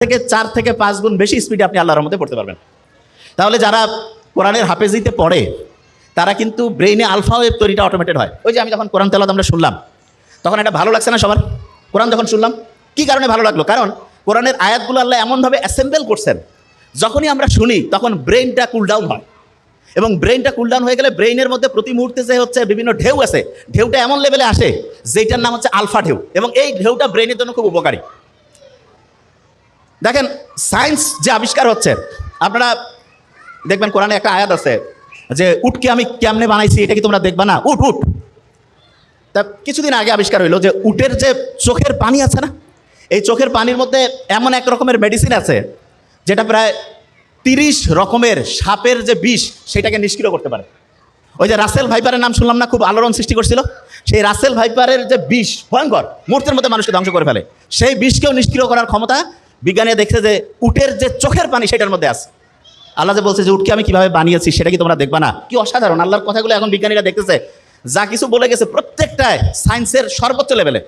থেকে 4 থেকে 5 গুণ বেশি স্পিডে আপনি আল্লাহর রহমতে পড়তে পারবেন। তাহলে যারা কোরআনের হাফেজিতে পড়ে তারা কিন্তু ব্রেইনে আলফা ওয়েভ তৈরিটা অটোমেটেড হয়। ওই যে আমি যখন কোরআন তেলাওয়াত আমরা শুনলাম তখন এটা ভালো লাগছে না সবার? কোরআন যখন শুনলাম কি কারণে ভালো লাগলো? কারণ কোরআনের আয়াতগুলো আল্লাহ এমনভাবে অ্যাসেম্বল করছেন, যখনই আমরা শুনি তখন ব্রেইনটা কুল ডাউন হয়, এবং ব্রেইনটা কুল ডাউন হয়ে গেলে ব্রেইনের মধ্যে প্রতি মুহূর্তে যে হচ্ছে বিভিন্ন ঢেউ আছে, ঢেউটা এমন লেভেলে আসে যেটার নাম হচ্ছে আলফা ঢেউ, এবং এই ঢেউটা ব্রেইনের জন্য খুব উপকারী। দেখেন সায়েন্স যে আবিষ্কার হচ্ছে, আপনারা দেখবেন কোরআনে একটা আয়াত আছে যে উটকে আমি কেমনে বানাইছি এটা কি তোমরা দেখবা না? উট উট তা কিছুদিন আগে আবিষ্কার হইলো যে উটের যে চোখের পানি আছে না, এই চোখের পানির মধ্যে এমন এক রকমের মেডিসিন আছে যেটা প্রায় 30 রকমের সাপের যে বিষ সেটাকে নিষ্ক্রিয় করতে পারে। ওই যে রাসেল ভাইপারের নাম শুনলাম না, খুব আলোড়ন সৃষ্টি করছিল, সেই রাসেল ভাইপারের যে বিষ ভয়ঙ্কর, মুহূর্তের মধ্যে মানুষকে ধ্বংস করে ফেলে, সেই বিষকেও নিষ্ক্রিয় করার ক্ষমতা বিজ্ঞানীরা দেখছে যে উটের যে চোখের পানি সেটার মধ্যে আছে। আল্লাহ যে বলছে যে উটকে আমি কিভাবে বানিয়েছি সেটা কি তোমরা দেখবা না? কি অসাধারণ! আল্লাহর কথাগুলো এখন বিজ্ঞানীরা দেখতেছে, যা কিছু বলে গেছে প্রত্যেকটায় সায়েন্সের সর্বোচ্চ লেভেলে।